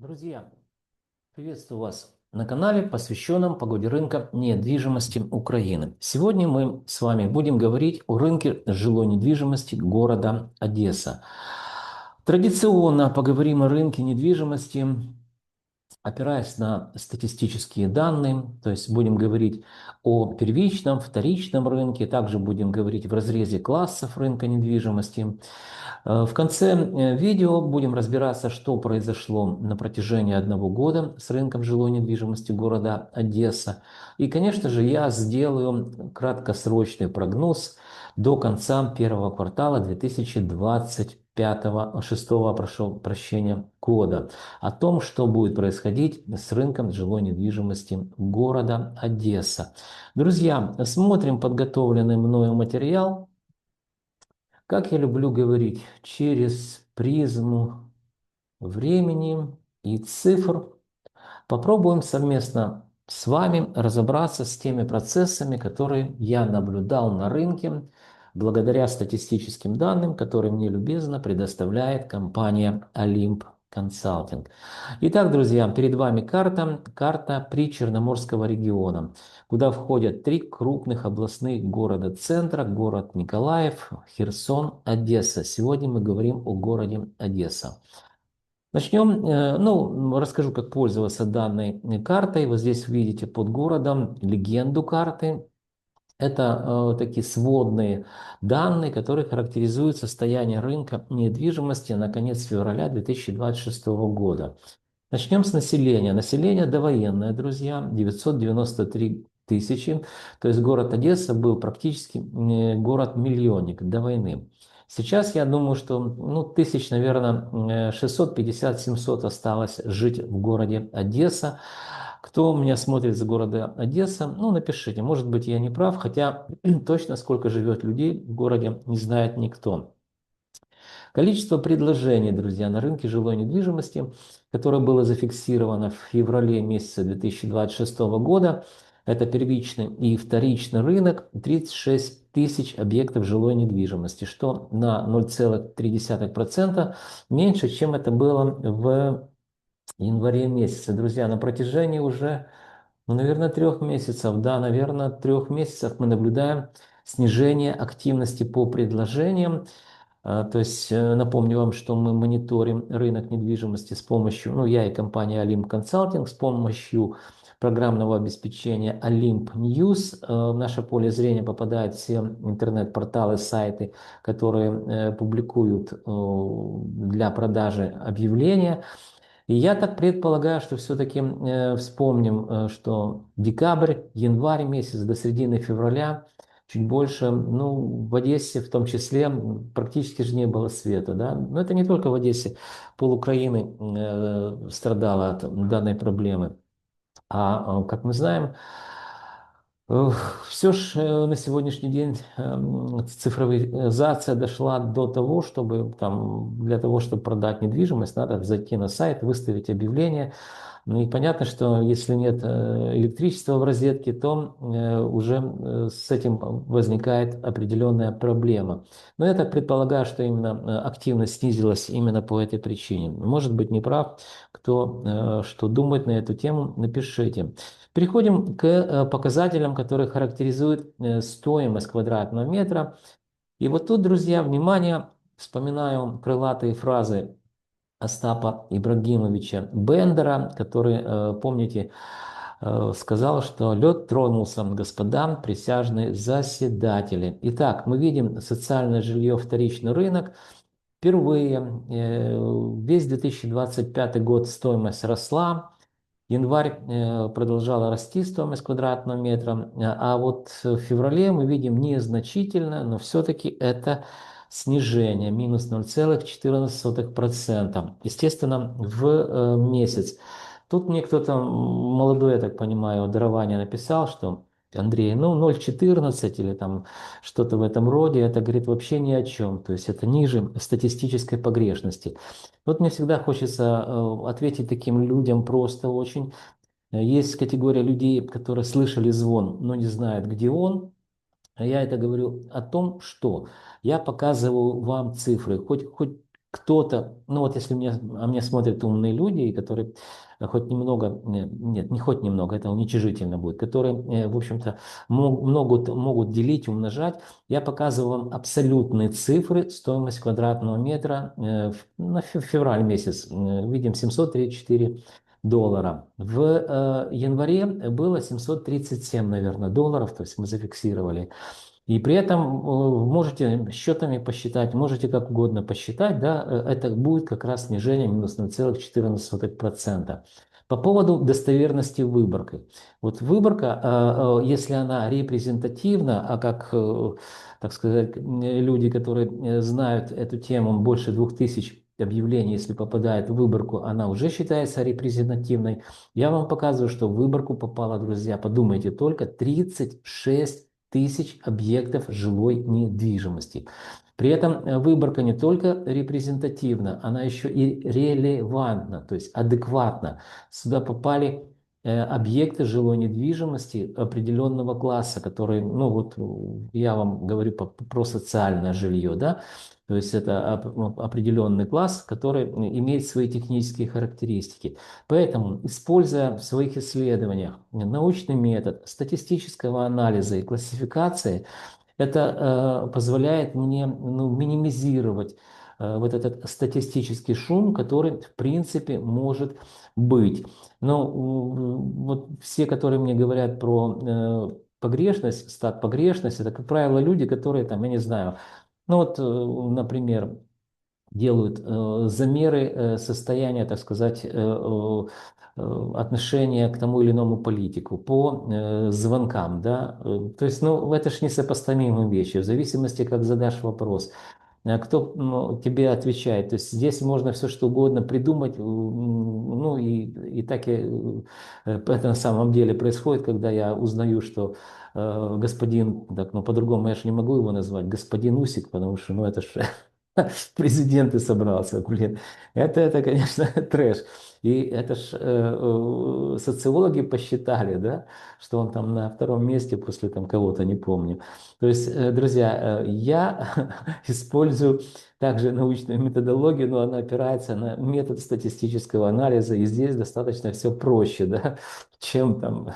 Друзья, приветствую вас на канале, посвященном погоде рынка недвижимости Украины. Сегодня мы с вами будем говорить о рынке жилой недвижимости города Одесса. Традиционно поговорим о рынке недвижимости, опираясь на статистические данные, то есть будем говорить о первичном, вторичном рынке, также будем говорить в разрезе классов рынка недвижимости. В конце видео будем разбираться, что произошло на протяжении одного года с рынком жилой недвижимости города Одесса. И, конечно же, я сделаю краткосрочный прогноз до конца первого квартала 2025 шестого, прошу прощения, года о том, что будет происходить с рынком жилой недвижимости города Одесса. Друзья, смотрим подготовленный мною материал. Как я люблю говорить, через призму времени и цифр попробуем совместно с вами разобраться с теми процессами, которые я наблюдал на рынке, благодаря статистическим данным, которые мне любезно предоставляет компания Олимп Консалтинг. Итак, друзья, перед вами карта Причерноморского региона, куда входят три крупных областных города-центра: город Николаев, Херсон, Одесса. Сегодня мы говорим о городе Одесса. Начнем, расскажу, как пользоваться данной картой. Вот здесь видите под городом легенду карты. Это такие сводные данные, которые характеризуют состояние рынка недвижимости на конец февраля 2026 года. Начнем с населения. Население довоенное, друзья, 993 тысячи. То есть город Одесса был практически город-миллионник до войны. Сейчас я думаю, что тысяч, наверное, 650-700 осталось жить в городе Одесса. Кто меня смотрит за города Одесса, напишите. Может быть, я не прав, хотя точно сколько живет людей в городе не знает никто. Количество предложений, друзья, на рынке жилой недвижимости, которое было зафиксировано в феврале месяца 2026 года, это первичный и вторичный рынок, 36 тысяч объектов жилой недвижимости, что на 0,3% меньше, чем это было в январе месяце. Друзья, на протяжении уже, наверное, 3 месяцев, да, наверное, 3 месяцев мы наблюдаем снижение активности по предложениям. То есть напомню вам, что мы мониторим рынок недвижимости с помощью, я и компания Olymp Consulting, с помощью программного обеспечения Olymp News. В наше поле зрения попадают все интернет-порталы, сайты, которые публикуют для продажи объявления. И я так предполагаю, что все-таки вспомним, что декабрь, январь месяц до середины февраля чуть больше, в Одессе в том числе практически же не было света, да. Но это не только в Одессе, пол Украины страдала от данной проблемы. Как мы знаем, все же на сегодняшний день цифровизация дошла до того, чтобы для того, чтобы продать недвижимость, надо зайти на сайт, выставить объявление. И понятно, что если нет электричества в розетке, то уже с этим возникает определенная проблема. Но я так предполагаю, что именно активность снизилась именно по этой причине. Может быть, не прав. Кто что думает на эту тему, напишите. Переходим к показателям, которые характеризуют стоимость квадратного метра. И вот тут, друзья, внимание, вспоминаю крылатые фразы Остапа Ибрагимовича Бендера, который, помните, сказал, что лед тронулся, господа присяжные заседатели. Итак, мы видим социальное жилье, вторичный рынок. Впервые весь 2025 год стоимость росла. Январь продолжала расти стоимость квадратного метра, а вот в феврале мы видим незначительно, но все-таки это снижение, минус 0,14%. Естественно, в месяц. Тут мне кто-то молодой, я так понимаю, дарование написал, что Андрей, 0,14 или там что-то в этом роде, это говорит вообще ни о чем. То есть это ниже статистической погрешности. Вот мне всегда хочется ответить таким людям просто очень. Есть категория людей, которые слышали звон, но не знают, где он. А я это говорю о том, что я показываю вам цифры, хоть кто-то, ну вот если меня смотрят умные люди, которые хоть немного, нет, не хоть немного, это уничижительно будет, которые, в общем-то, могут делить, умножать, я показываю вам абсолютные цифры, стоимость квадратного метра на февраль месяц, видим 734 доллара. В январе было 737, наверное, долларов, то есть мы зафиксировали. И при этом можете счетами посчитать, можете как угодно посчитать, да, это будет как раз снижение минус 0,14%. По поводу достоверности выборки. Вот выборка, если она репрезентативна, а как, так сказать, люди, которые знают эту тему, больше 2000 объявлений, если попадает в выборку, она уже считается репрезентативной. Я вам показываю, что в выборку попало, друзья, подумайте только, 36 тысяч объектов жилой недвижимости. При этом выборка не только репрезентативна, она еще и релевантна, то есть адекватна. Сюда попали объекты жилой недвижимости определенного класса, которые, ну вот я вам говорю про социальное жилье, да, то есть это определенный класс, который имеет свои технические характеристики. Поэтому, используя в своих исследованиях научный метод статистического анализа и классификации, это позволяет мне, ну, минимизировать вот этот статистический шум, который в принципе может быть. Но вот все, которые мне говорят про погрешность, стат погрешность, это, как правило, люди, которые там, я не знаю, ну вот, например, делают замеры состояния, так сказать, отношения к тому или иному политику по звонкам, да, то есть, ну, это ж несопоставимые вещи, в зависимости, как задашь вопрос, кто тебе отвечает, то есть здесь можно все что угодно придумать, ну, и так это на самом деле происходит, когда я узнаю, что господин, так, ну, по-другому я же не могу его назвать, господин Усик, потому что, ну, это ж президент и собрался, блин. Это, конечно, трэш. И это ж социологи посчитали, да, что он там на втором месте после там кого-то, не помню. То есть, друзья, я использую также научную методологию, но она опирается на метод статистического анализа, и здесь достаточно все проще, да, чем там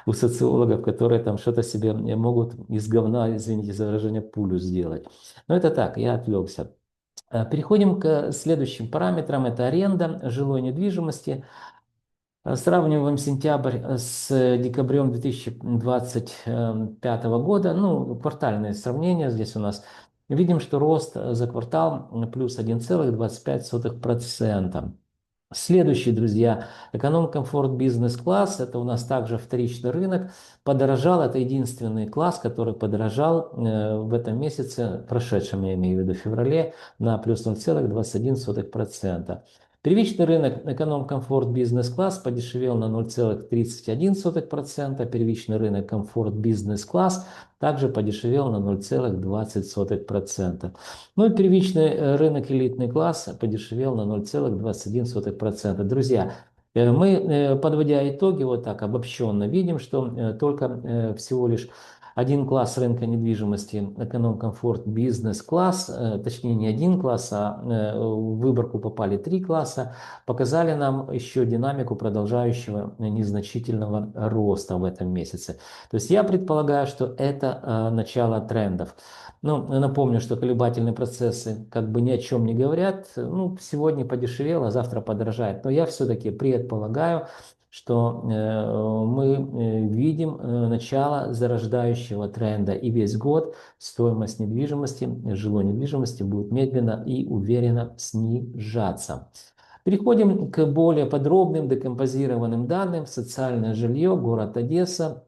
у социологов, которые там что-то себе могут из говна, извините за выражение, пулю сделать. Но это так, я отвлекся. Переходим к следующим параметрам. Это аренда жилой недвижимости. Сравниваем сентябрь с декабрем 2025 года. Ну, квартальное сравнение здесь у нас. Видим, что рост за квартал плюс 1,25%. Следующий, друзья, эконом-комфорт бизнес-класс. Это у нас также вторичный рынок. Подорожал. Это единственный класс, который подорожал в этом месяце, прошедшем, я имею в виду, феврале, на плюс 0,21%. Первичный рынок эконом-комфорт бизнес-класс подешевел на 0,31%. Первичный рынок комфорт бизнес-класс также подешевел на 0,20%. Ну и первичный рынок элитный класс подешевел на 0,21%. Друзья, мы, подводя итоги, вот так обобщенно видим, что только всего лишь один класс рынка недвижимости, эконом-комфорт, бизнес-класс, точнее не один класс, а в выборку попали три класса, показали нам еще динамику продолжающего незначительного роста в этом месяце. То есть я предполагаю, что это начало трендов. Ну, напомню, что колебательные процессы как бы ни о чем не говорят. Ну, сегодня подешевело, завтра подорожает. Но я все-таки предполагаю, что мы видим начало зарождающего тренда. И весь год стоимость недвижимости, жилой недвижимости будет медленно и уверенно снижаться. Переходим к более подробным декомпозированным данным. Социальное жилье, город Одесса.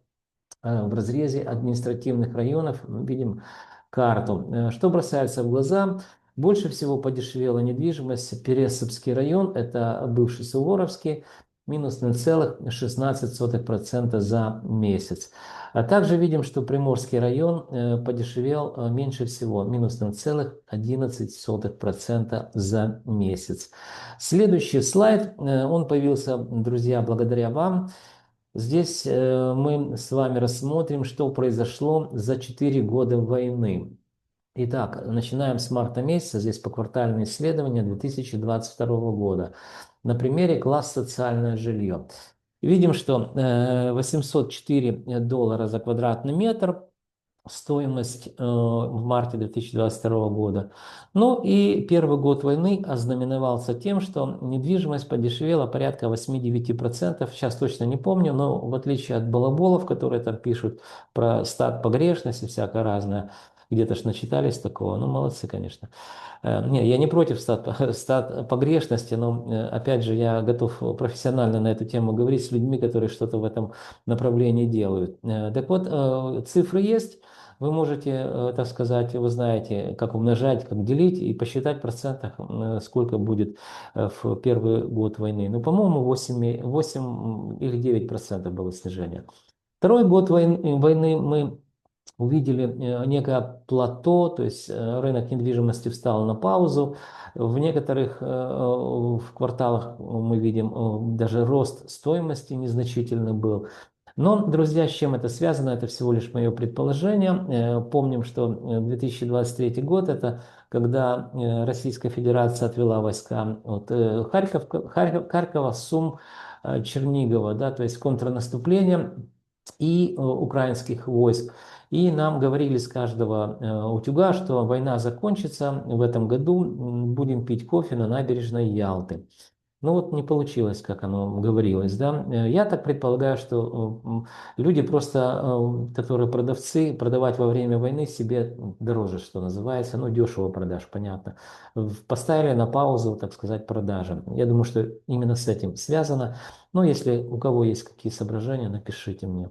В разрезе административных районов видим карту. Что бросается в глаза? Больше всего подешевела недвижимость. Пересыпский район, это бывший Суворовский, минус 0,16% за месяц. А также видим, что Приморский район подешевел меньше всего, минус 0,11% за месяц. Следующий слайд, он появился, друзья, благодаря вам. Здесь мы с вами рассмотрим, что произошло за 4 года войны. Итак, начинаем с марта месяца, здесь поквартальные исследования 2022 года. На примере класс социальное жилье. Видим, что $804 за квадратный метр, стоимость в марте 2022 года. Ну и первый год войны ознаменовался тем, что недвижимость подешевела порядка 8-9%. Сейчас точно не помню, но в отличие от балаболов, которые там пишут про стат погрешности, всякое разное, где-то ж начитались такого, ну молодцы, конечно. Не, я не против стат погрешности, но опять же я готов профессионально на эту тему говорить с людьми, которые что-то в этом направлении делают. Так вот, цифры есть. Вы можете, так сказать, вы знаете, как умножать, как делить и посчитать в процентах, сколько будет в первый год войны. Ну, по-моему, 8 или 9% было снижение. Второй год войны мы увидели некое плато, то есть рынок недвижимости встал на паузу. В некоторых в кварталах мы видим даже рост стоимости незначительный был. Но, друзья, с чем это связано? Это всего лишь мое предположение. Помним, что 2023 год – это когда Российская Федерация отвела войска от Харькова, Сум, Чернигова, да, то есть контрнаступление и украинских войск. И нам говорили с каждого утюга, что война закончится в этом году, будем пить кофе на набережной Ялты. Ну вот не получилось, как оно говорилось, да. Я так предполагаю, что люди просто, которые продавцы, продавать во время войны себе дороже, что называется, ну дешево продаж, понятно. Поставили на паузу, так сказать, продажи. Я думаю, что именно с этим связано. Но если у кого есть какие соображения, напишите мне.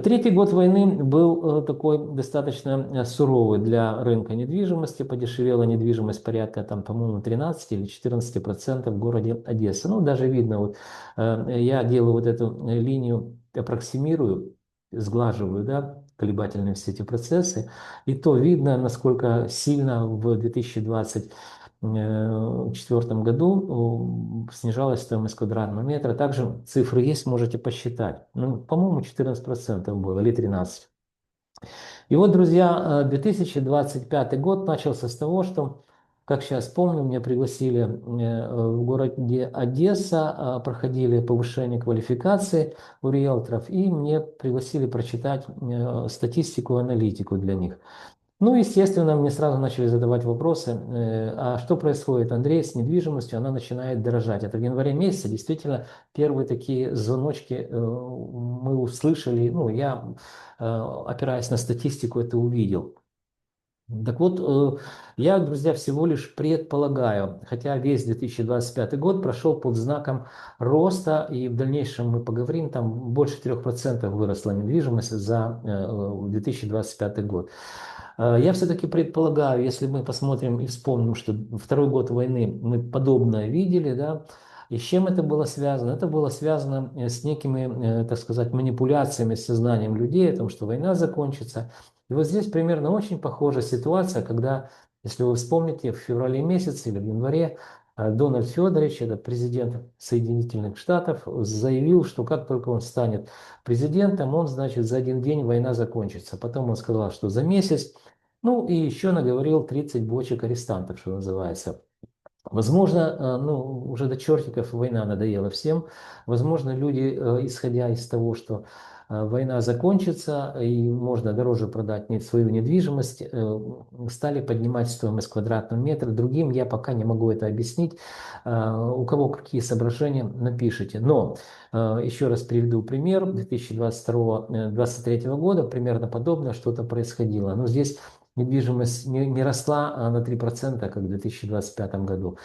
Третий год войны был такой достаточно суровый для рынка недвижимости. Подешевела недвижимость порядка, там, по-моему, 13 или 14% в городе Одесса. Ну, даже видно, вот я делаю вот эту линию, аппроксимирую, сглаживаю, да, колебательные все эти процессы. И то видно, насколько сильно в 2024 году снижалась стоимость квадратного метра. Также цифры есть, можете посчитать. Ну, по-моему, 14% было или 13%. И вот, друзья, 2025 год начался с того, что, как сейчас помню, меня пригласили в городе Одесса, проходили повышение квалификации у риэлторов, и мне пригласили прочитать статистику, аналитику для них. Ну, естественно, мне сразу начали задавать вопросы, а что происходит, Андрей, с недвижимостью, она начинает дорожать. Это в январе месяце действительно первые такие звоночки мы услышали, ну, я, опираясь на статистику, это увидел. Так вот, я, друзья, всего лишь предполагаю, хотя весь 2025 год прошел под знаком роста, и в дальнейшем мы поговорим, там больше 3% выросла недвижимость за 2025 год. Я все-таки предполагаю, если мы посмотрим и вспомним, что второй год войны мы подобное видели, да, и с чем это было связано? Это было связано с некими, так сказать, манипуляциями с сознанием людей о том, что война закончится. И вот здесь примерно очень похожая ситуация, когда, если вы вспомните, в феврале месяце или в январе Дональд Федорович, это президент Соединенных Штатов, заявил, что как только он станет президентом, он, значит, за один день война закончится. Потом он сказал, что за месяц, ну и еще наговорил 30 бочек арестантов, что называется. Возможно, ну, уже до чертиков война надоела всем. Возможно, люди, исходя из того, что война закончится и можно дороже продать свою недвижимость, стали поднимать стоимость квадратного метра. Другим я пока не могу это объяснить. У кого какие соображения, напишите. Но еще раз приведу пример. 2023 года примерно подобное что-то происходило. Но здесь недвижимость не росла на 3%, как в 2025 году.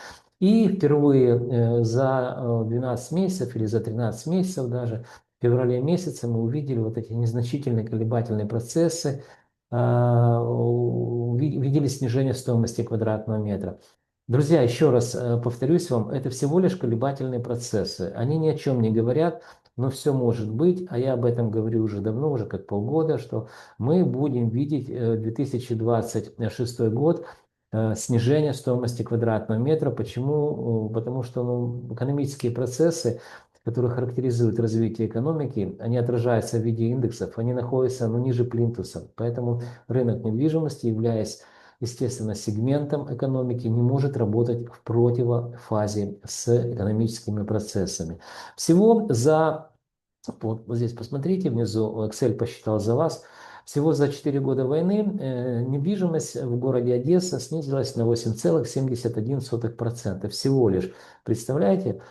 И впервые за 12 месяцев или за 13 месяцев даже, в феврале месяце мы увидели вот эти незначительные колебательные процессы, увидели снижение стоимости квадратного метра. Друзья, еще раз повторюсь вам, это всего лишь колебательные процессы. Они ни о чем не говорят, но все может быть, а я об этом говорю уже давно, уже как полгода, что мы будем видеть 2026 год снижение стоимости квадратного метра. Почему? Потому что экономические процессы, которые характеризуют развитие экономики, они отражаются в виде индексов, они находятся ниже плинтуса. Поэтому рынок недвижимости, являясь естественно, сегментом экономики не может работать в противофазе с экономическими процессами. Всего за, вот здесь посмотрите, внизу Excel посчитал за вас, всего за 4 года войны недвижимость в городе Одесса снизилась на 8,71%. Всего лишь. Представляете?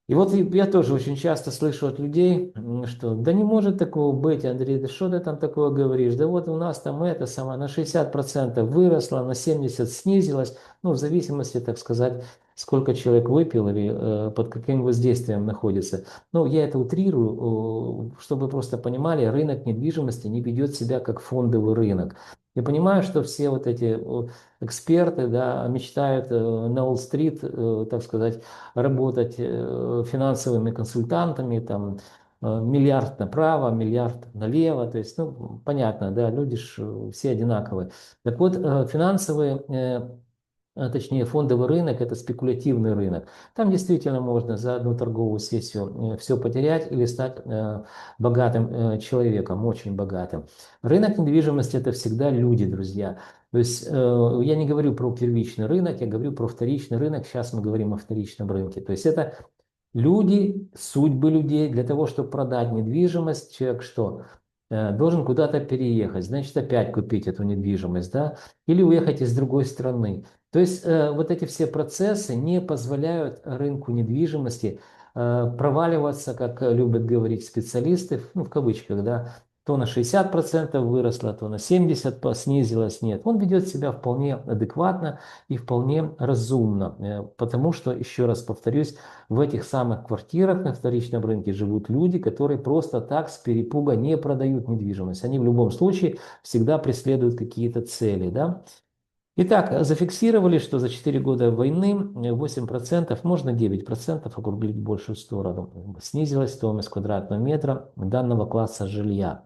И вот я тоже очень часто слышу от людей, что да не может такого быть, Андрей, да что ты там такое говоришь? Да вот у нас там это самое на 60% выросло, на 70% снизилось, ну в зависимости, так сказать, сколько человек выпил или под каким воздействием находится. Ну я это утрирую, чтобы вы просто понимали, рынок недвижимости не ведет себя как фондовый рынок. Я понимаю, что все вот эти эксперты, да, мечтают на Уолл-стрит, так сказать, работать финансовыми консультантами, там, миллиард направо, миллиард налево, то есть, ну, понятно, да, люди ж все одинаковые. Так вот, финансовые, точнее, фондовый рынок – это спекулятивный рынок. Там действительно можно за одну торговую сессию все потерять или стать богатым человеком, очень богатым. Рынок недвижимости – это всегда люди, друзья. То есть я не говорю про первичный рынок, я говорю про вторичный рынок. Сейчас мы говорим о вторичном рынке. То есть это люди, судьбы людей. Для того, чтобы продать недвижимость, человек что? Должен куда-то переехать, значит, опять купить эту недвижимость, да, или уехать из другой страны. То есть вот эти все процессы не позволяют рынку недвижимости проваливаться, как любят говорить специалисты, ну, в кавычках, да, то на 60% выросло, то на 70% снизилось. Нет, он ведет себя вполне адекватно и вполне разумно, потому что, еще раз повторюсь, в этих самых квартирах на вторичном рынке живут люди, которые просто так с перепуга не продают недвижимость. Они в любом случае всегда преследуют какие-то цели, да? Итак, зафиксировали, что за 4 года войны 8%, можно 9% округлить в большую сторону. Снизилась стоимость квадратного метра данного класса жилья.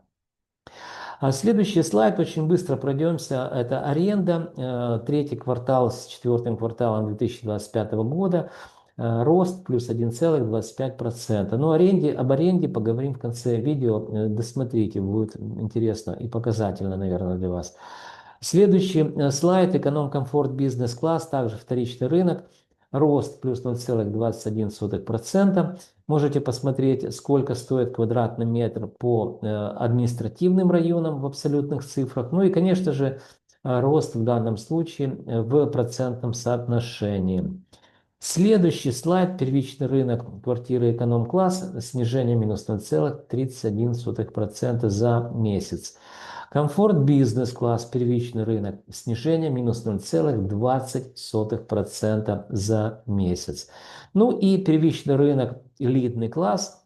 А следующий слайд, очень быстро пройдемся, это аренда, третий квартал с четвертым кварталом 2025 года, рост плюс 1,25%. Но об аренде поговорим в конце видео, досмотрите, будет интересно и показательно, наверное, для вас. Следующий слайд, эконом-комфорт бизнес-класс, также вторичный рынок, рост плюс 0,21%. Можете посмотреть, сколько стоит квадратный метр по административным районам в абсолютных цифрах. Ну и, конечно же, рост в данном случае в процентном соотношении. Следующий слайд, первичный рынок квартиры эконом-класс, снижение минус 0,31% за месяц. Комфорт бизнес-класс, первичный рынок, снижение минус 0,20% за месяц. Ну и первичный рынок, элитный класс,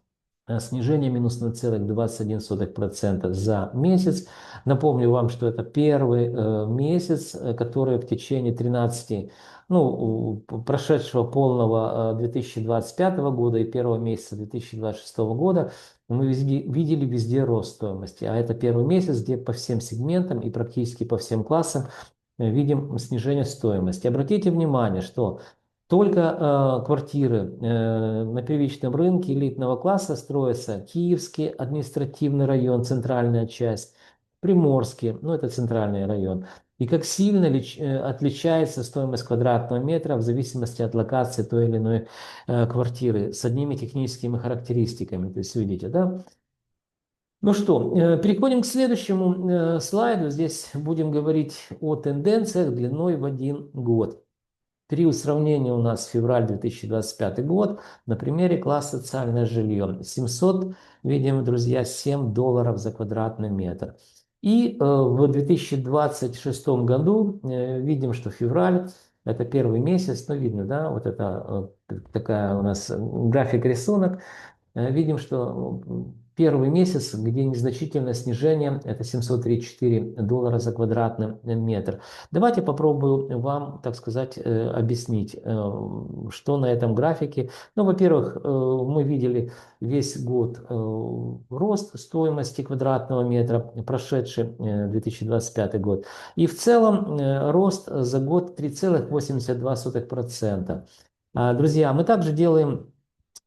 снижение минус 0,21% за месяц. Напомню вам, что это первый месяц, который в течение 13, ну, прошедшего полного 2025 года и первого месяца 2026 года мы видели везде рост стоимости. А это первый месяц, где по всем сегментам и практически по всем классам видим снижение стоимости. Обратите внимание, что только квартиры на первичном рынке элитного класса строятся Киевский административный район, центральная часть, Приморский, ну это центральный район. И как сильно отличается стоимость квадратного метра в зависимости от локации той или иной квартиры с одними техническими характеристиками. То есть видите, да? Ну что, переходим к следующему слайду. Здесь будем говорить о тенденциях длиной в 1 год. Период сравнения у нас февраль 2025 год на примере класса социальное жилье. 700, видим, друзья, $7 за квадратный метр. И в 2026 году видим, что февраль это первый месяц, ну видно, да, вот это такая у нас график рисунок. Видим, что первый месяц, где незначительное снижение, это $734 за квадратный метр. Давайте попробую вам, так сказать, объяснить, что на этом графике. Ну, во-первых, мы видели весь год рост стоимости квадратного метра, прошедший 2025 год. И в целом рост за год 3,82%. Друзья, мы также делаем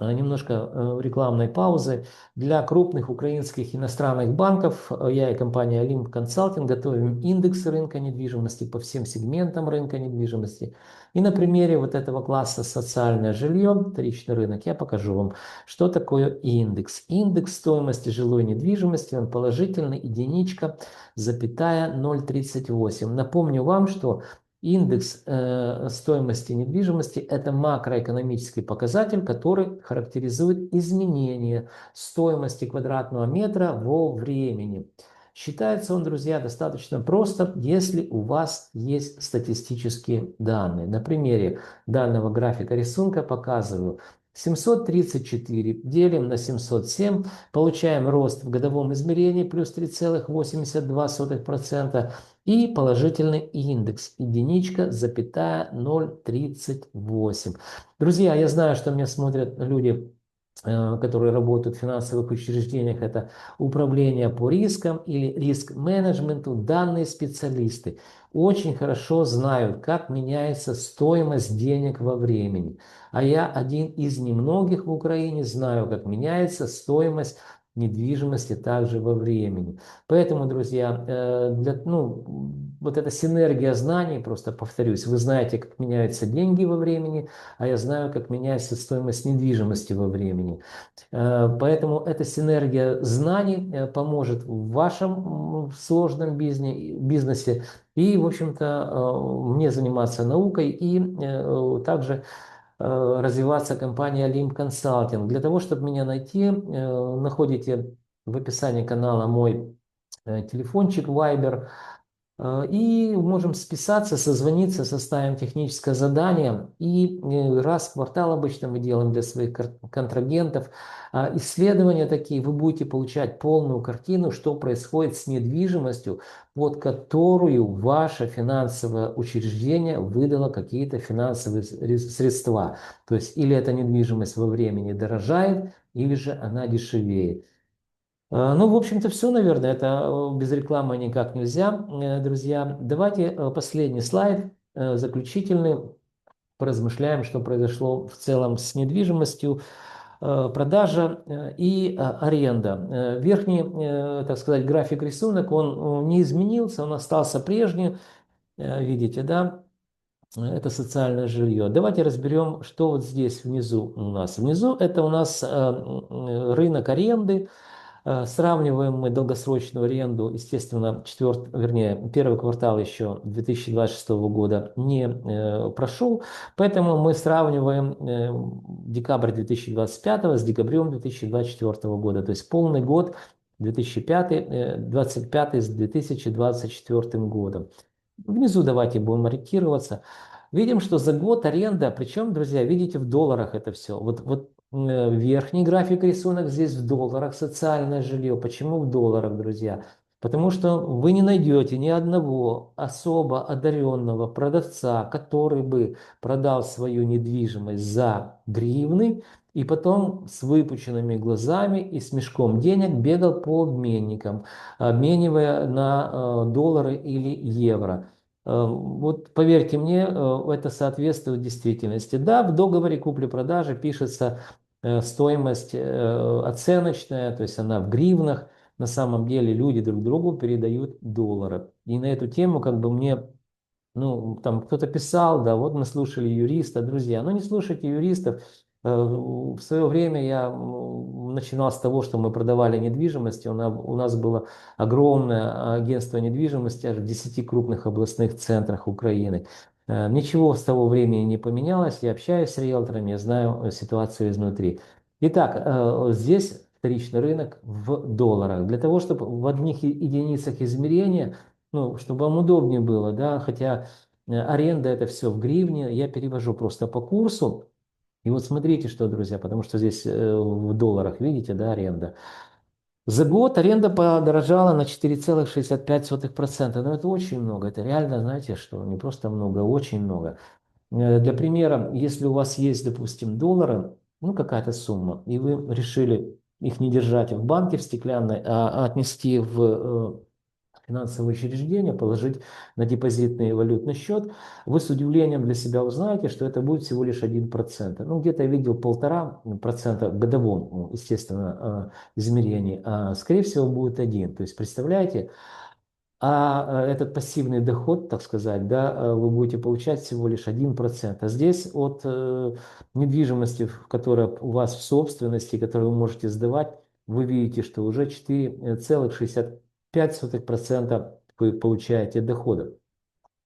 немножко рекламной паузы. Для крупных украинских иностранных банков я и компания Олимп Консалтинг готовим индексы рынка недвижимости по всем сегментам рынка недвижимости. И на примере вот этого класса социальное жилье, вторичный рынок, я покажу вам, что такое индекс. Индекс стоимости жилой недвижимости, он положительный, единичка, запятая 0,38. Напомню вам, что индекс стоимости недвижимости – это макроэкономический показатель, который характеризует изменение стоимости квадратного метра во времени. Считается он, друзья, достаточно просто, если у вас есть статистические данные. На примере данного графика рисунка показываю. 734 делим на 707, получаем рост в годовом измерении плюс 3,82%. И положительный индекс единичка, запятая 0,38. Друзья, я знаю, что меня смотрят люди, которые работают в финансовых учреждениях, это управление по рискам или риск-менеджменту, данные специалисты очень хорошо знают, как меняется стоимость денег во времени. А я один из немногих в Украине знаю, как меняется стоимость недвижимости также во времени. Поэтому, друзья, вот эта синергия знаний, просто повторюсь, вы знаете, как меняются деньги во времени, а я знаю, как меняется стоимость недвижимости во времени. Поэтому эта синергия знаний поможет в вашем сложном бизнесе и, в общем-то, мне заниматься наукой и также развиваться компания Олимп Консалтинг. Для того, чтобы меня найти, находите в описании канала мой телефончик Viber. И можем списаться, созвониться, составим техническое задание. И раз в квартал обычно мы делаем для своих контрагентов исследования такие. Вы будете получать полную картину, что происходит с недвижимостью, под которую ваше финансовое учреждение выдало какие-то финансовые средства. То есть или эта недвижимость во времени дорожает, или же она дешевеет. Ну, в общем-то, все, наверное. Это без рекламы никак нельзя, друзья. Давайте последний слайд, заключительный. Поразмышляем, что произошло в целом с недвижимостью, продажа и аренда. Верхний, так сказать, график рисунок, он не изменился, он остался прежним. Видите, да? Это социальное жилье. Давайте разберем, что вот здесь внизу у нас. Внизу это у нас рынок аренды. Сравниваем мы долгосрочную аренду, естественно, первый квартал еще 2026 года не прошел, поэтому мы сравниваем декабрь 2025 с декабрем 2024 года, то есть полный год 2025 с 2024 годом. Внизу давайте будем ориентироваться. Видим, что за год аренда, причем, друзья, видите, в долларах это все. Вот верхний график рисунок здесь в долларах, социальное жилье. Почему в долларах, друзья? Потому что вы не найдете ни одного особо одаренного продавца, который бы продал свою недвижимость за гривны и потом с выпученными глазами и с мешком денег бегал по обменникам, обменивая на доллары или евро. Вот поверьте мне, это соответствует действительности. Да, в договоре купли-продажи пишется стоимость оценочная, то есть она в гривнах. На самом деле люди друг другу передают доллары. И на эту тему как бы мне, ну, там кто-то писал, да, вот мы слушали юриста, друзья. Но не слушайте юристов. В свое время я начинал с того, что мы продавали недвижимость. У нас было огромное агентство недвижимости аж в 10 крупных областных центрах Украины. Ничего с того времени не поменялось. Я общаюсь с риэлторами, я знаю ситуацию изнутри. Итак, здесь вторичный рынок в долларах. Для того, чтобы в одних единицах измерения, ну, чтобы вам удобнее было, да, хотя аренда это все в гривне, я перевожу просто по курсу. И вот смотрите, что, друзья, потому что здесь в долларах, видите, да, аренда. За год аренда подорожала на 4,65%. Но это очень много. Это реально, знаете, что не просто много, а очень много. Для примера, если у вас есть, допустим, доллары, ну какая-то сумма, и вы решили их не держать в банке в стеклянной, а отнести в финансовое учреждение, положить на депозитный валютный счет, вы с удивлением для себя узнаете, что это будет всего лишь 1%. Ну, где-то я видел 1,5% в годовом, ну, естественно, измерении, а скорее всего будет 1. То есть, представляете, этот пассивный доход, так сказать, да, вы будете получать всего лишь 1%. А здесь от недвижимости, которая у вас в собственности, которую вы можете сдавать, вы видите, что уже 4,65% вы получаете дохода.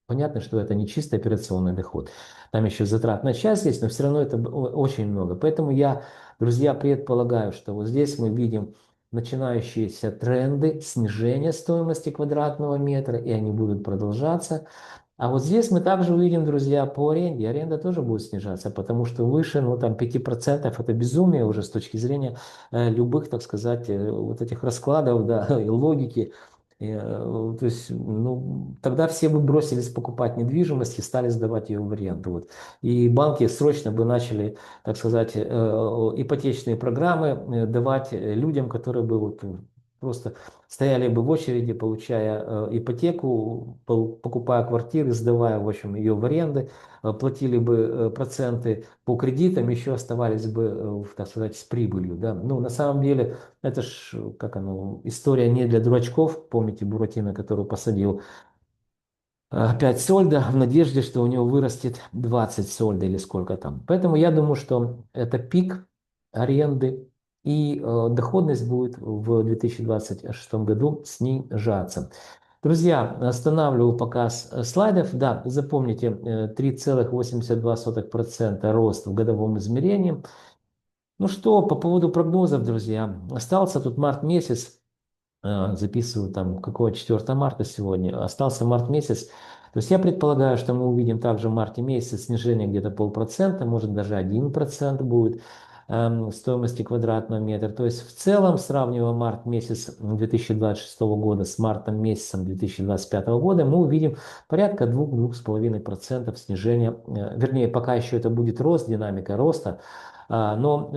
Понятно, что это не чисто операционный доход. Там еще затратная часть есть, но все равно это очень много. Поэтому я, друзья, предполагаю, что вот здесь мы видим начинающиеся тренды снижения стоимости квадратного метра, и они будут продолжаться. А вот здесь мы также увидим, друзья, по аренде. Аренда тоже будет снижаться, потому что выше, ну, там, 5% это безумие уже с точки зрения любых, так сказать, вот этих раскладов, да, и логики. То есть, ну, тогда все бы бросились покупать недвижимость и стали сдавать ее в аренду. Вот. И банки срочно бы начали, так сказать, ипотечные программы давать людям, которые бы вот просто стояли бы в очереди, получая ипотеку, покупая квартиры, сдавая, в общем, ее в аренды, платили бы проценты по кредитам, еще оставались бы, так сказать, с прибылью. Да? Ну, на самом деле, это ж, как оно, история не для дурачков. Помните Буратино, который посадил 5 сольда в надежде, что у него вырастет 20 сольда или сколько там. Поэтому я думаю, что это пик аренды, и доходность будет в 2026 году снижаться. Друзья, останавливаю показ слайдов. Да, запомните, 3,82% рост в годовом измерении. Ну что, по поводу прогнозов, друзья, остался тут март месяц. Записываю там, какого 4 марта сегодня, остался март месяц. То есть я предполагаю, что мы увидим также в марте месяце снижение где-то 0,5%, может даже 1% будет стоимости квадратного метра. То есть в целом, сравнивая март месяц 2026 года с мартом месяцем 2025 года, мы увидим порядка 2-2,5% снижения. Вернее, пока еще это будет рост, динамика роста. Но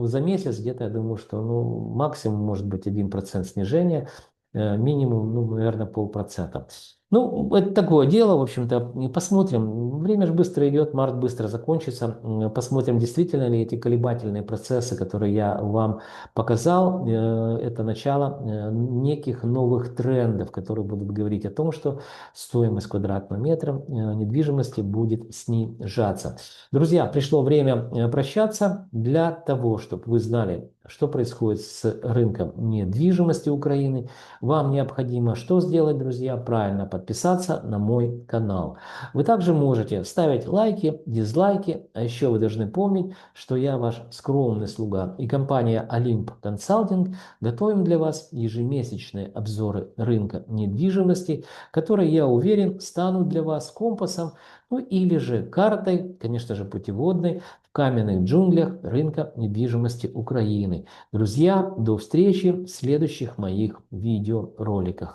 за месяц где-то, я думаю, что ну, максимум может быть 1% снижения, минимум, ну, наверное, 0,5%. Ну, это такое дело, в общем-то, посмотрим. Время же быстро идет, март быстро закончится. Посмотрим, действительно ли эти колебательные процессы, которые я вам показал, это начало неких новых трендов, которые будут говорить о том, что стоимость квадратного метра недвижимости будет снижаться. Друзья, пришло время прощаться. Для того, чтобы вы знали, что происходит с рынком недвижимости Украины, вам необходимо что сделать, друзья? Правильно подписаться на мой канал. Вы также можете ставить лайки, дизлайки, а еще вы должны помнить, что я ваш скромный слуга и компания Olymp Consulting готовим для вас ежемесячные обзоры рынка недвижимости, которые, я уверен, станут для вас компасом, ну или же картой, конечно же, путеводной в каменных джунглях рынка недвижимости Украины. Друзья, до встречи в следующих моих видеороликах.